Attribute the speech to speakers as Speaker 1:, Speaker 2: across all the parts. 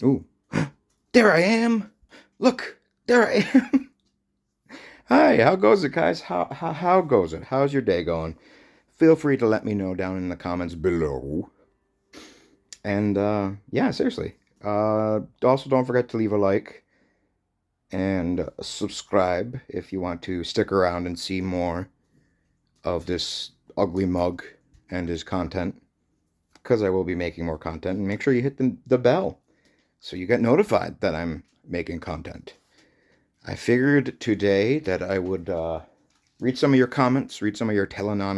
Speaker 1: Ooh, there I am. Look, there I am. Hi, how goes it, guys? How goes it? How's your day going? Feel free to let me know down in the comments below. And yeah, seriously. Also, don't forget to leave a like and subscribe if you want to stick around and see more of this ugly mug and his content. Because I will be making more content. And make sure you hit the bell so you get notified that I'm making content. I figured today that I would read some of your comments, read some of your telenonons.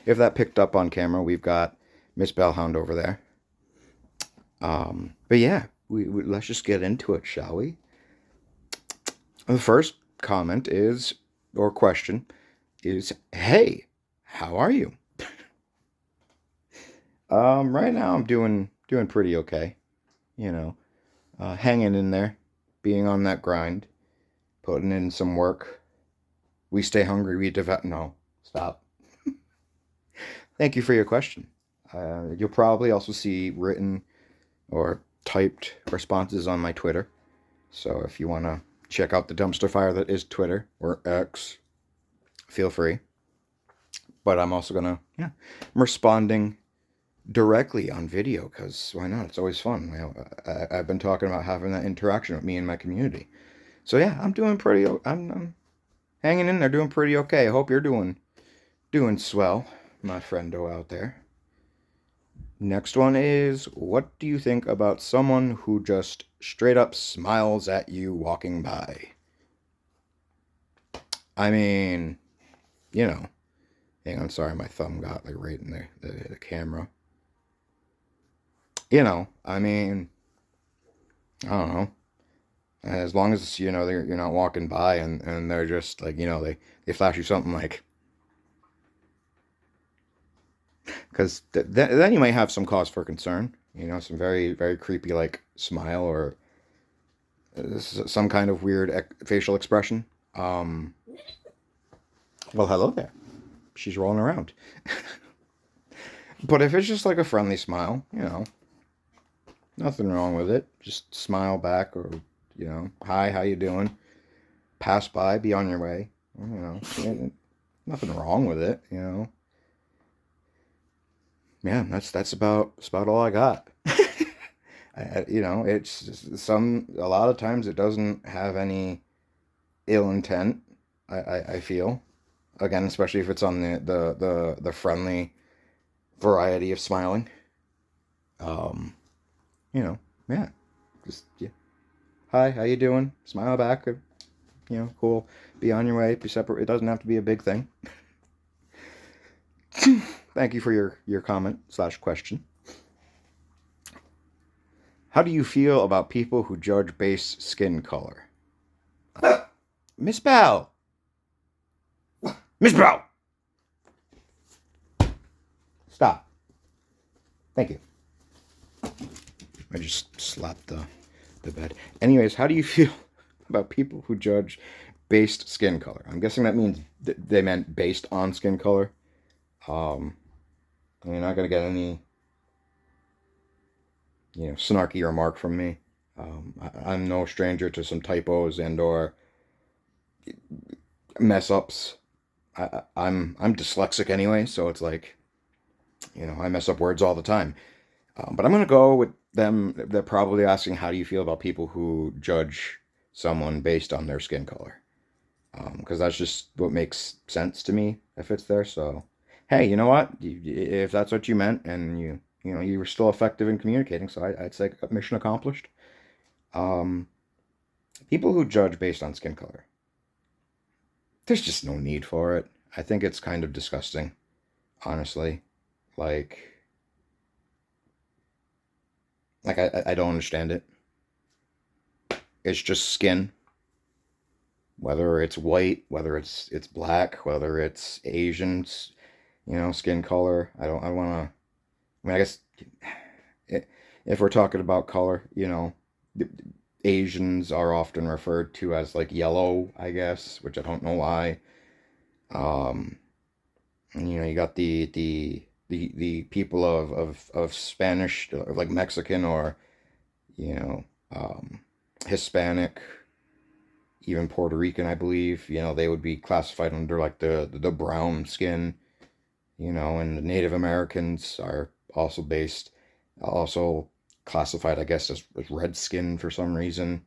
Speaker 1: If that picked up on camera, we've got Miss Bellhound over there. But yeah, let's just get into it, shall we? The first comment is, or question is, hey, how are you? Right now I'm doing pretty okay. You know, hanging in there, being on that grind, putting in some work. We stay hungry, we devour. No, stop. Thank you for your question. You'll probably also see written or typed responses on my Twitter. So if you want to check out the dumpster fire that is Twitter or X, feel free. But I'm also gonna, yeah, I'm responding directly on video because why not? It's always fun. I've been talking about having that interaction with me and my community. So yeah, I'm doing pretty. I'm hanging in there, doing pretty okay. I hope you're doing swell, my friendo out there. Next one is, what do you think about someone who just straight up smiles at you walking by? I mean, you know, hang on, sorry, my thumb got like right in the camera. I mean, I don't know. As long as you're not walking by and they're just like they flash you something like, because then you might have some cause for concern. Some very very creepy like smile or some kind of weird facial expression. Um, well, hello there. She's rolling around. But if it's just like a friendly smile, nothing wrong with it. Just smile back or hi, how you doing? Pass by, be on your way. Nothing wrong with it. Yeah, that's about all I got. It's a lot of times it doesn't have any ill intent. I feel again, especially if it's on the friendly variety of smiling. Um, you know, yeah, just yeah. Hi, how you doing? Smile back. Cool. Be on your way. Be separate. It doesn't have to be a big thing. Thank you for your comment/question. How do you feel about people who judge base skin color? Miss Bell! Miss Bell! Stop. Thank you. I just slapped the bed. Anyways, how do you feel about people who judge based skin color? I'm guessing that means they meant based on skin color. Um, you're not gonna get any, snarky remark from me. I'm no stranger to some typos and or mess ups. I'm dyslexic anyway, so it's like I mess up words all the time. But I'm gonna go with them. They're probably asking, how do you feel about people who judge someone based on their skin color? Because that's just what makes sense to me if it's there. So, hey, you know what? If that's what you meant, and you were still effective in communicating, so I'd say mission accomplished. Um, People who judge based on skin color, there's just no need for it. I think it's kind of disgusting, honestly. Like, I don't understand it. It's just skin, whether it's white, whether it's black, whether it's Asian, skin color. I want to. I mean, I guess if we're talking about color, Asians are often referred to as like yellow, I guess, which I don't know why. Um, and, you got the the people of Spanish, like Mexican or, you know, um, Hispanic, even Puerto Rican, I believe, they would be classified under like the brown skin, and the Native Americans are also classified, I guess, as red skin for some reason.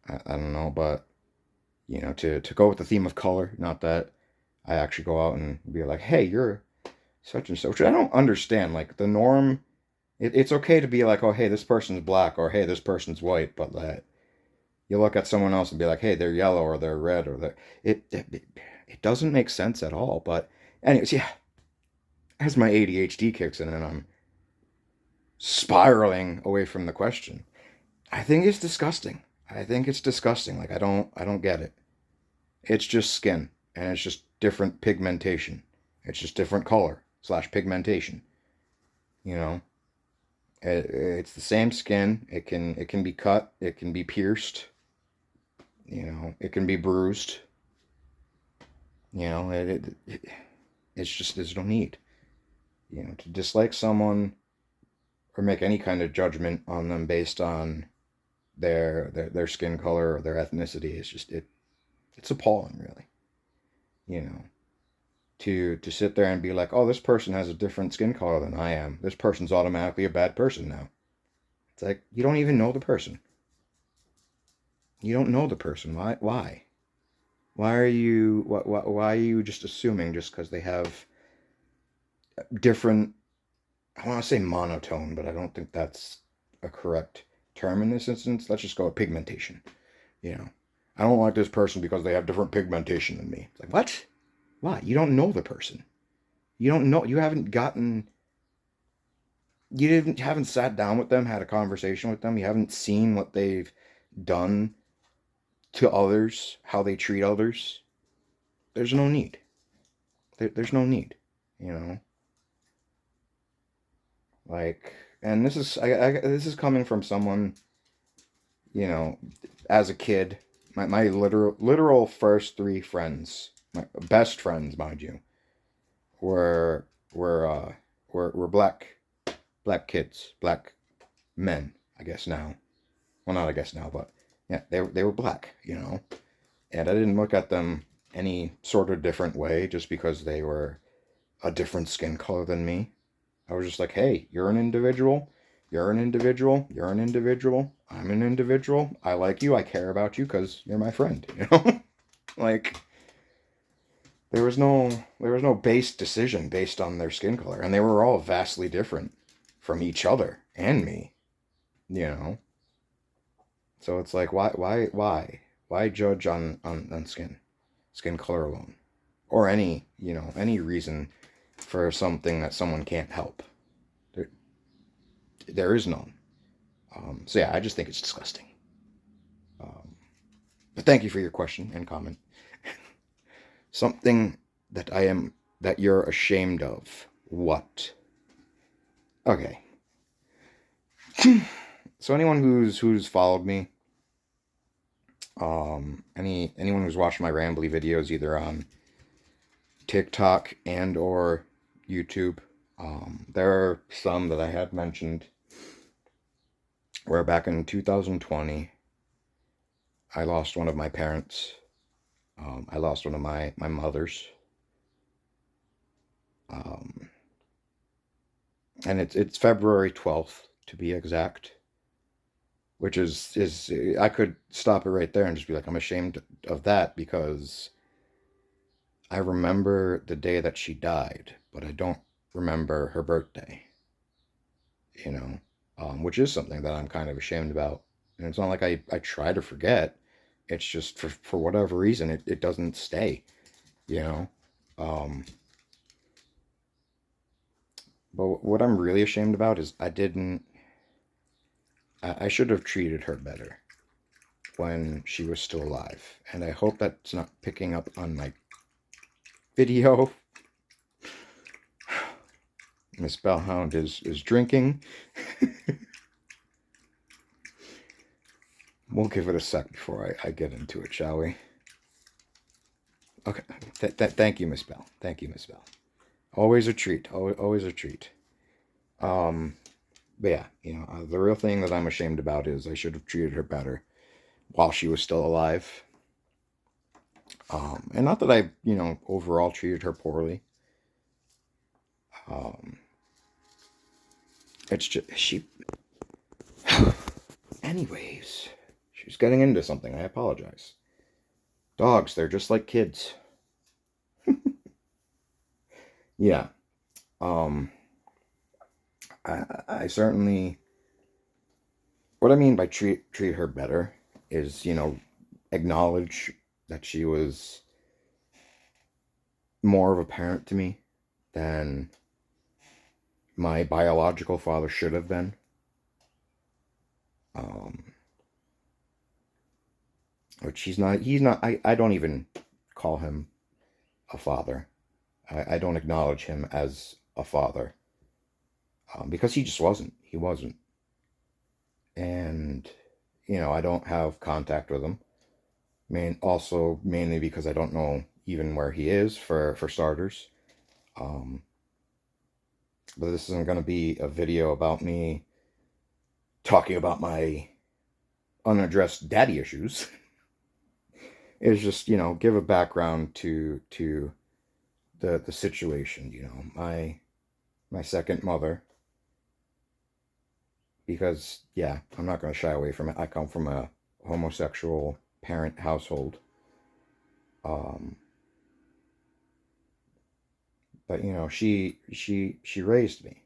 Speaker 1: I don't know, but to go with the theme of color, not that I actually go out and be like, hey, you're such and such. I don't understand. Like the norm, it's okay to be like, oh, hey, this person's black, or hey, this person's white, but that you look at someone else and be like, hey, they're yellow or they're red or they're it doesn't make sense at all. But anyways, yeah, as my ADHD kicks in and I'm spiraling away from the question, I think it's disgusting. I think it's disgusting. Like I don't get it. It's just skin and it's just different pigmentation. It's just different color slash pigmentation. You know, it's the same skin. It can be cut. It can be pierced. It can be bruised. It's just there's no need. To dislike someone or make any kind of judgment on them based on their skin color or their ethnicity is just it's appalling, really. You know, to sit there and be like, oh, this person has a different skin color than I am. This person's automatically a bad person now. It's like you don't even know the person. You don't know the person. Why? Why? Why are you? Why are you just assuming just because they have different? I want to say monotone, but I don't think that's a correct term in this instance. Let's just go with pigmentation. You know, I don't like this person because they have different pigmentation than me. It's like what? Why? You don't know the person. You don't know. You haven't gotten. You haven't sat down with them, had a conversation with them. You haven't seen what they've done to others, how they treat others. There's no need. There's no need. You know, like, and this is coming from someone, you know, as a kid. My literal first three friends, my best friends, mind you, were were uh were black kids, black men, I guess now. Well, not I guess now, but yeah, they were black, and I didn't look at them any sort of different way just because they were a different skin color than me. I was just like, hey, you're an individual. You're an individual. You're an individual. I'm an individual. I like you. I care about you because you're my friend. Like there was no based decision based on their skin color, and they were all vastly different from each other and me. You know, so it's like why judge on skin color alone, or any reason for something that someone can't help. There, there is none. So yeah, I just think it's disgusting. Um, but thank you for your question and comment. Something that you're ashamed of. What? Okay. So anyone who's followed me, anyone who's watched my rambly videos either on TikTok and or YouTube, there are some that I had mentioned where back in 2020 I lost one of my parents. I lost one of my mothers. Um, and it's February 12th to be exact, which is I could stop it right there and just be like, I'm ashamed of that because I remember the day that she died, but I don't remember her birthday, which is something that I'm kind of ashamed about. And it's not like I try to forget. It's just for whatever reason, it doesn't stay, you know. Um, but what I'm really ashamed about is I should have treated her better when she was still alive. And I hope that's not picking up on my video. Miss Bellhound is drinking. We'll give it a sec before I get into it, shall we? Okay. Thank you, Miss Bell. Thank you, Miss Bell. Always a treat. Always a treat. Um, but yeah, the real thing that I'm ashamed about is I should have treated her better while she was still alive. And not that I, overall treated her poorly. Um, it's just she. Anyways, she was getting into something. I apologize. Dogs, they're just like kids. Yeah. Um, I certainly. What I mean by treat her better is, acknowledge that she was more of a parent to me than my biological father should have been. Um, which he's not, I don't even call him a father. I don't acknowledge him as a father, because he just wasn't. He wasn't. And, I don't have contact with him. Also mainly because I don't know even where he is, for starters. Um, but this isn't going to be a video about me talking about my unaddressed daddy issues. It's just, give a background to the situation. My second mother, because yeah, I'm not going to shy away from it. I come from a homosexual parent household. Um, but she raised me.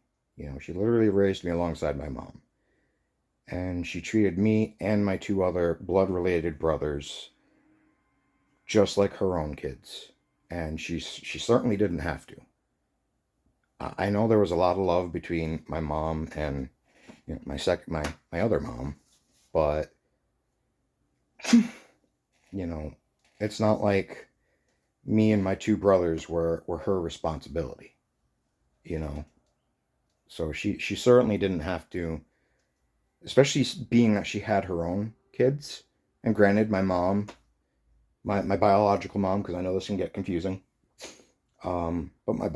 Speaker 1: She literally raised me alongside my mom, and she treated me and my two other blood related brothers just like her own kids, and she certainly didn't have to. I know there was a lot of love between my mom and, my other mom, but you know, it's not like me and my two brothers were her responsibility, you know. So she certainly didn't have to, especially being that she had her own kids. And granted, my mom, my biological mom, because I know this can get confusing. But my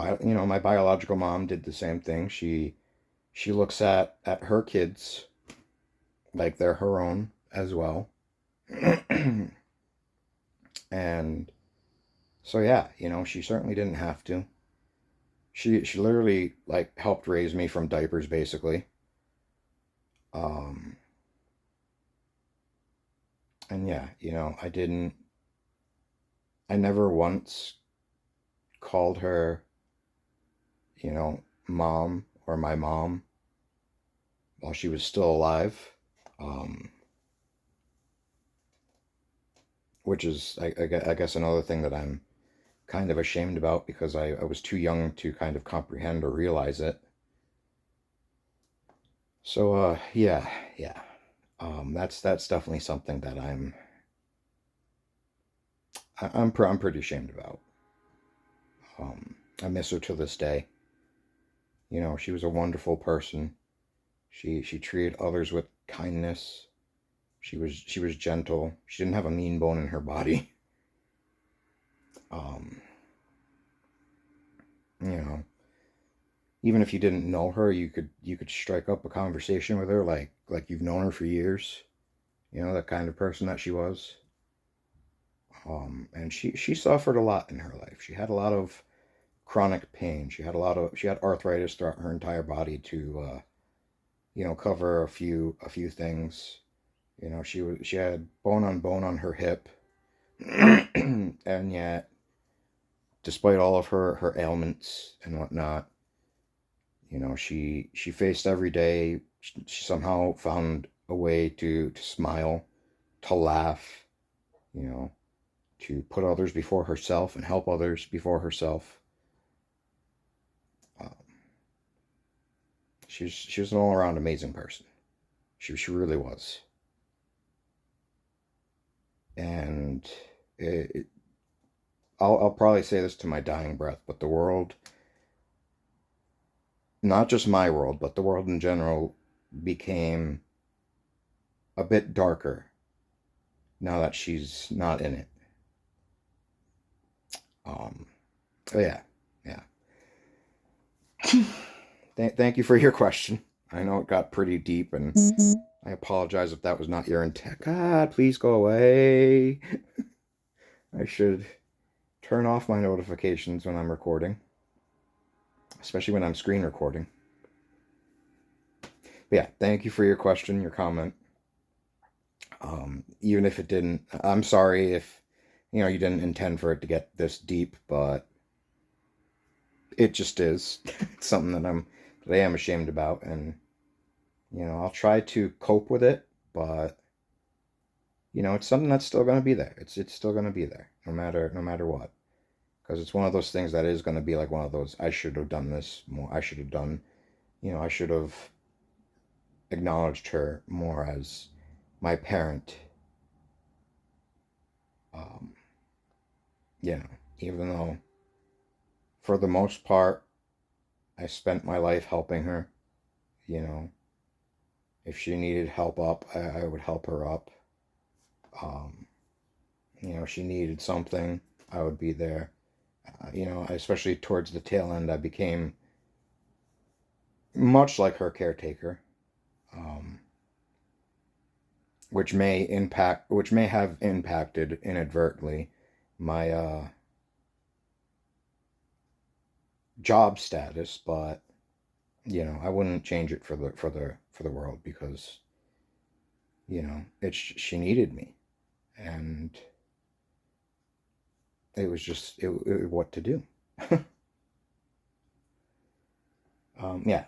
Speaker 1: biological mom did the same thing. She looks at her kids like they're her own as well. And so yeah, she certainly didn't have to. She literally like helped raise me from diapers basically. Um and yeah, I never once called her, mom or my mom while she was still alive. Um which is I guess another thing that I'm kind of ashamed about, because I was too young to kind of comprehend or realize it. So yeah, yeah. That's definitely something that I'm pretty ashamed about. I miss her to this day. She was a wonderful person. She treated others with kindness. She was gentle. She didn't have a mean bone in her body. Um, you know, Even if you didn't know her, you could strike up a conversation with her like you've known her for years. That kind of person that she was. And she suffered a lot in her life. She had a lot of chronic pain. She had arthritis throughout her entire body to cover a few things. She had bone on her hip, and yet, despite all of her ailments and whatnot, she faced every day. She somehow found a way to smile, to laugh, you know, to put others before herself and help others before herself. Um, she was an all around amazing person. She really was. And I'll probably say this to my dying breath, but the world, not just my world, but the world in general, became a bit darker now that she's not in it. Um, oh yeah, yeah. Thank you for your question. I know it got pretty deep, and I apologize if that was not your intent. God, please go away. I should turn off my notifications when I'm recording, especially when I'm screen recording. But yeah, thank you for your question, your comment. Even if it didn't, I'm sorry if you didn't intend for it to get this deep, but it just is. It's something that I am ashamed about, and I'll try to cope with it, but it's something that's still going to be there. It's still going to be there, no matter what, because it's one of those things that is going to be like one of those. I should have done this more. I should have done. I should have acknowledged her more as my parent. Um, Even though for the most part I spent my life helping her. You know, if she needed help up, I would help her up. Um, she needed something, I would be there. Especially towards the tail end, I became much like her caretaker, um, which may have impacted inadvertently my job status, but I wouldn't change it for the world because she needed me, and it was just what to do. Yeah.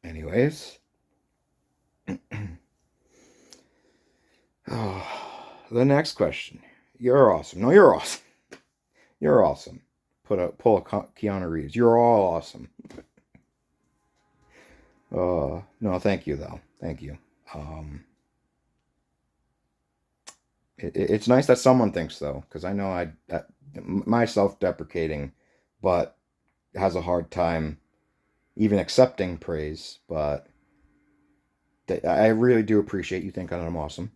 Speaker 1: Anyways, the next question. You're awesome. No, you're awesome. You're awesome. Pull a Keanu Reeves. You're all awesome. No, thank you though. Thank you. It's nice that someone thinks though, because I know my self-deprecating, but has a hard time even accepting praise. But I really do appreciate you thinking I'm awesome.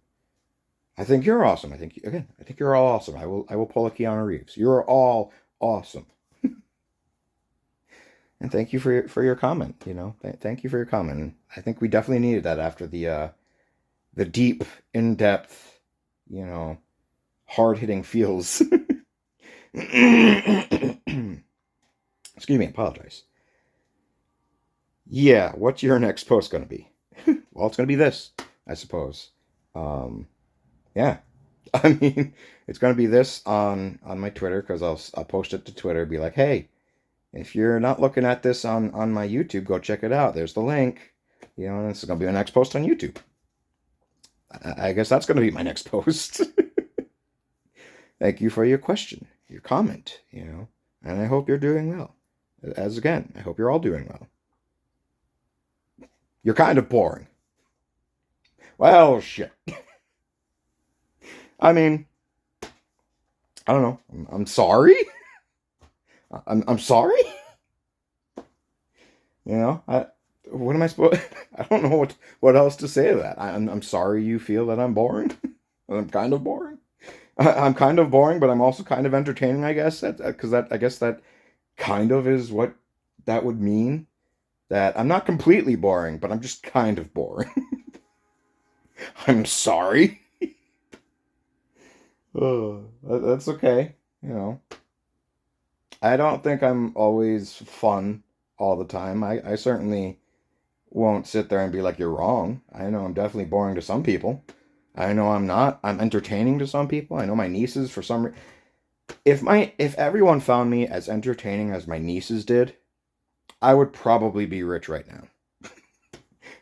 Speaker 1: I think you're awesome. I think you're all awesome. I will pull a Keanu Reeves. You're all awesome. And thank you for your comment. Thank you for your comment. I think we definitely needed that after the deep, in depth, hard hitting feels. Excuse me. Apologize. Yeah. What's your next post gonna be? Well, it's gonna be this, I suppose. Yeah. I mean, it's gonna be this on my Twitter because I'll post it to Twitter. Be like, hey, if you're not looking at this on my YouTube, go check it out. There's the link. And it's going to be my next post on YouTube. I guess that's going to be my next post. Thank you for your question, your comment, and I hope you're doing well. As again, I hope you're all doing well. You're kind of boring. Well, shit. I mean, I don't know. I'm sorry. I'm sorry. What am I supposed? I don't know what else to say to that. I'm sorry you feel that I'm boring. I'm kind of boring. I'm kind of boring, but I'm also kind of entertaining. I guess because I guess that kind of is what that would mean. That I'm not completely boring, but I'm just kind of boring. I'm sorry. That's okay. I don't think I'm always fun all the time. I certainly won't sit there and be like, you're wrong. I know I'm definitely boring to some people. I know I'm not. I'm entertaining to some people. I know my nieces, for some reason. If everyone found me as entertaining as my nieces did, I would probably be rich right now.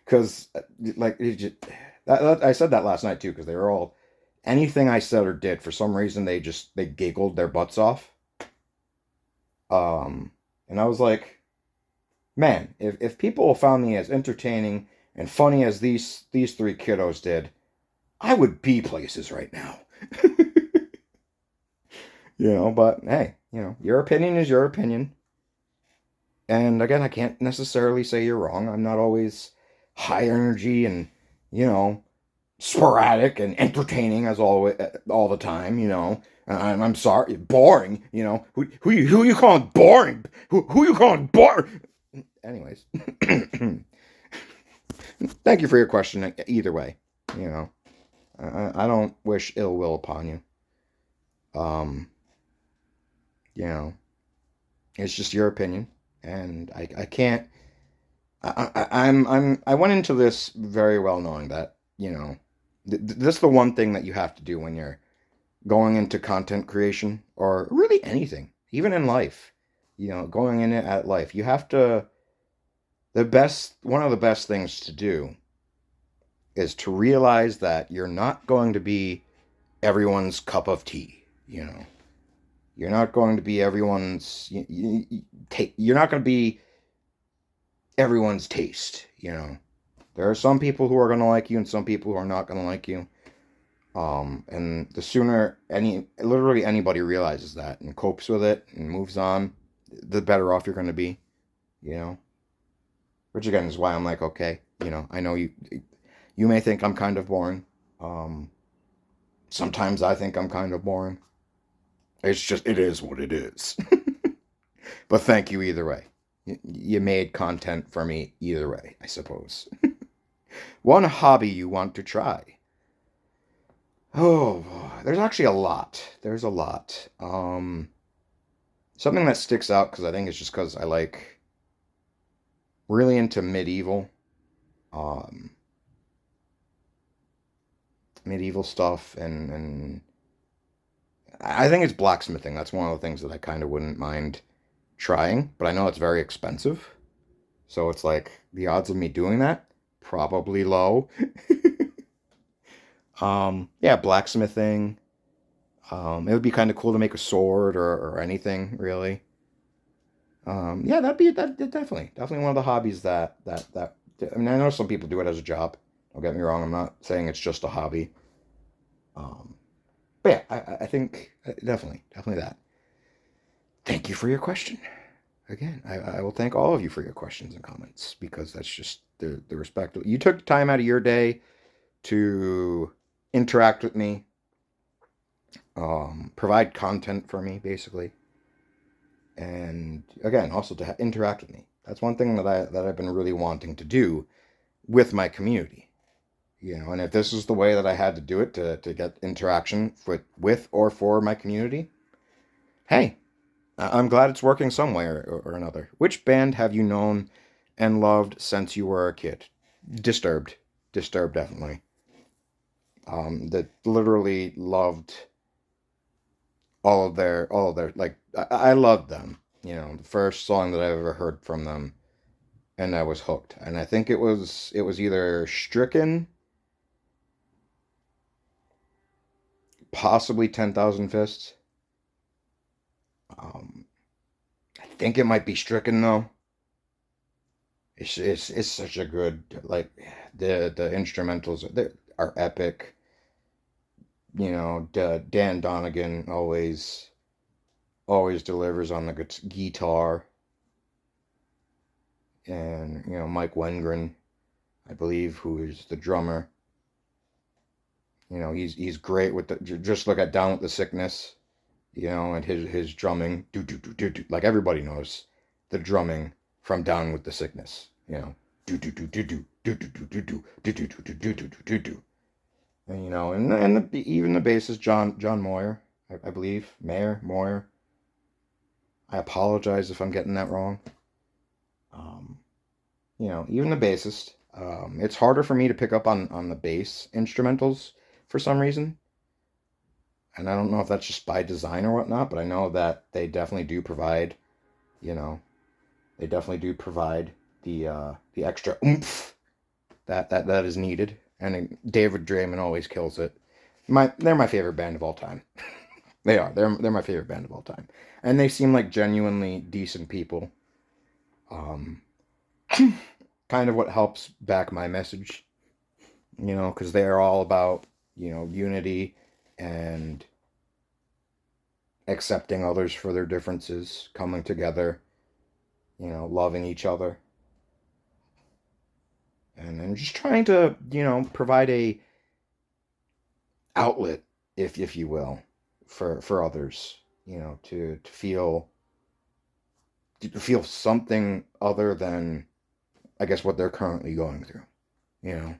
Speaker 1: Because, like, I said that last night too, because they were all, anything I said or did, for some reason, they giggled their butts off. And I was like, man, if people found me as entertaining and funny as these three kiddos did, I would be places right now. But hey, your opinion is your opinion. And again, I can't necessarily say you're wrong. I'm not always high energy and, sporadic and entertaining as always, all the time. I'm sorry, boring. Who you calling boring? Who you calling boring? Anyways, thank you for your question. Either way, you know, I don't wish ill will upon you. Um, you know, it's just your opinion, and I can't. I went into this very well knowing that this is the one thing that you have to do when you're going into content creation or really anything, even in life. Going in it at life, you have to. One of the best things to do is to realize that you're not going to be everyone's cup of tea. You're not going to be you're not going to be everyone's taste. There are some people who are going to like you and some people who are not going to like you. And the sooner literally anybody realizes that and copes with it and moves on, the better off you're going to be. Which again is why I'm like, okay, I know you may think I'm kind of boring. Sometimes I think I'm kind of boring. It is what it is. But thank you either way. You made content for me either way, I suppose. One hobby you want to try. Oh, there's actually a lot. There's a lot. Something that sticks out because I think it's just because I like really into um, medieval stuff, and I think it's blacksmithing. That's one of the things that I kind of wouldn't mind trying, but I know it's very expensive. So it's like the odds of me doing that probably low. Yeah, blacksmithing. It would be kind of cool to make a sword or anything really. Yeah, definitely one of the hobbies that. I mean, I know some people do it as a job. Don't get me wrong. I'm not saying it's just a hobby. Um, but yeah, I think definitely that. Thank you for your question. Again, I will thank all of you for your questions and comments because that's just the respect. You took time out of your day to interact with me, provide content for me, basically, and again, also to interact with me. That's one thing that I've been really wanting to do with my community. And if this is the way that I had to do it to get interaction with or for my community, hey, I'm glad it's working some way or another. Which band have you known and loved since you were a kid? Disturbed. Disturbed, definitely. That literally loved all of their like I loved them. The first song that I ever heard from them, and I was hooked. And I think it was either Stricken, possibly 10,000 Fists. Um, I think it might be Stricken though. It's such a good, like, the instrumentals are epic. Dan Donegan always delivers on the guitar, and Mike Wengren, I believe, who is the drummer. He's great with the. Just look at Down with the Sickness, and his drumming. Do do do do do. Like everybody knows, the drumming from Down with the Sickness. Do do do do do do do do do do do do do do do do do. Even the bassist John Moyer, I believe Moyer. I apologize if I'm getting that wrong. Um, even the bassist. It's harder for me to pick up on the bass instrumentals for some reason, and I don't know if that's just by design or whatnot. But I know that they definitely do provide. You know, they definitely do provide the extra oomph that is needed. And David Draymond always kills it. They're my favorite band of all time. They are. They're my favorite band of all time, and they seem like genuinely decent people. Um, kind of what helps back my message, because they are all about unity and accepting others for their differences, coming together, loving each other, and just trying to provide outlet, if you will, for others, to feel something other than, I guess, what they're currently going through, you know.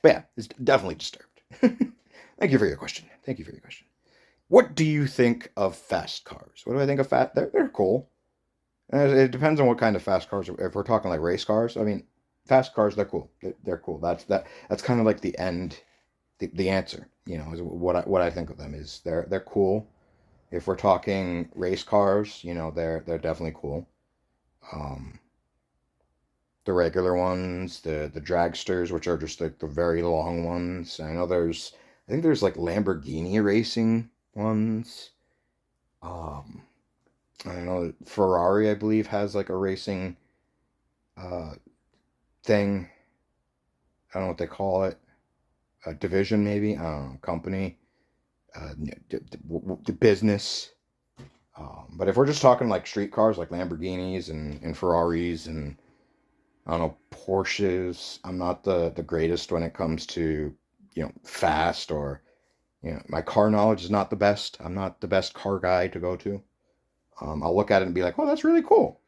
Speaker 1: But yeah, it's definitely disturbed. Thank you for your question. Thank you for your question. What do you think of fast cars? What do I think of fast? They're cool. It depends on what kind of fast cars. If we're talking like race cars, I mean, fast cars, they're cool. They're cool. That's kind of like the end, the answer. Is what I think of them is they're cool. If we're talking race cars, they're definitely cool. Um, the regular ones, the dragsters, which are just like the very long ones. I think there's like Lamborghini racing ones. Um, I don't know. Ferrari, I believe, has like a racing uh thing. I don't know what they call it. A division, maybe. I don't know. Company. The business. But if we're just talking like street cars, like Lamborghinis and Ferraris and I don't know, Porsches. I'm not the greatest when it comes to, fast or, my car knowledge is not the best. I'm not the best car guy to go to. I'll look at it and be like, oh, that's really cool,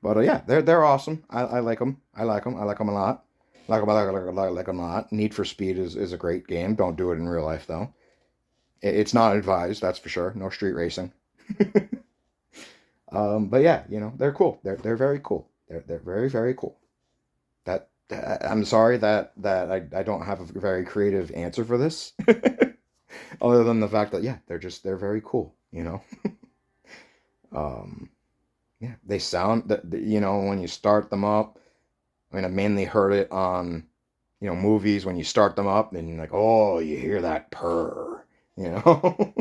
Speaker 1: But yeah, they're awesome. I like them. I like them. I like them a lot. Like them a lot. Need for Speed is a great game. Don't do it in real life though. It's not advised, that's for sure. No street racing. But yeah, they're cool. They're very cool. They're very very cool. I'm sorry that I don't have a very creative answer for this, other than the fact that yeah, they're very cool. Um, yeah, they sound that when you start them up. I mean, I mainly heard it on movies when you start them up and like, oh, you hear that purr, you know.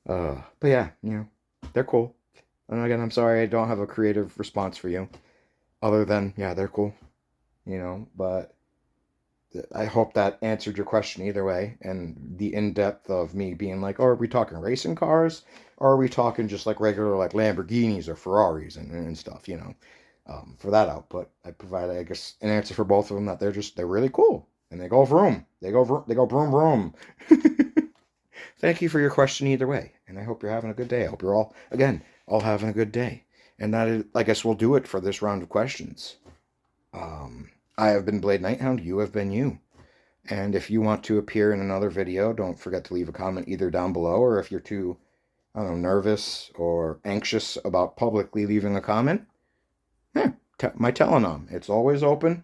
Speaker 1: But yeah, they're cool. And again, I'm sorry I don't have a creative response for you, other than yeah, they're cool. But I hope that answered your question either way. And the in depth of me being like, oh, are we talking racing cars? Or are we talking just like regular like Lamborghinis or Ferraris and stuff, for that output, I provide, I guess, an answer for both of them that they're really cool. And they go vroom. They go broom broom. Thank you for your question either way. And I hope you're having a good day. I hope you're all having a good day. And that is, I guess we'll do it for this round of questions. I have been Blade Nighthound. You have been you. And if you want to appear in another video, don't forget to leave a comment either down below, or if you're too, I don't know, nervous or anxious about publicly leaving a comment, my Telenom. It's always open,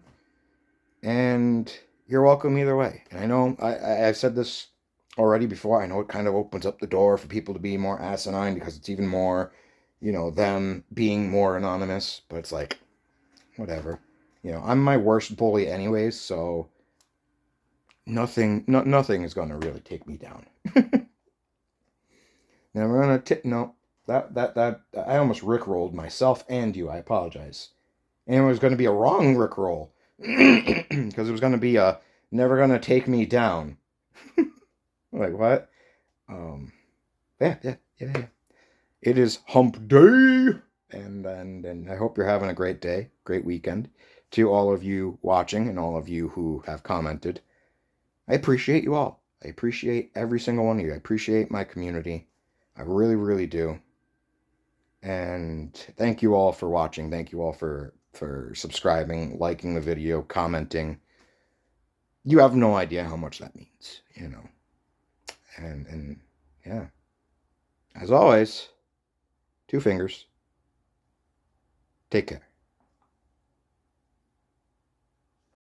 Speaker 1: and you're welcome either way. And I know I've said this already before. I know it kind of opens up the door for people to be more asinine because it's even more, them being more anonymous. But it's like, whatever. I'm my worst bully anyways, so nothing is going to really take me down. Now we're going to no, that I almost rickrolled myself and you. I apologize. And it was going to be a wrong rickroll because it was going to be a never going to take me down. Like what? Yeah. It is hump day, and I hope you're having a great day, great weekend. To all of you watching and all of you who have commented, I appreciate you all. I appreciate every single one of you. I appreciate my community. I really, really do. And thank you all for watching. Thank you all for subscribing, liking the video, commenting. You have no idea how much that means, And yeah. As always, 2 fingers. Take care.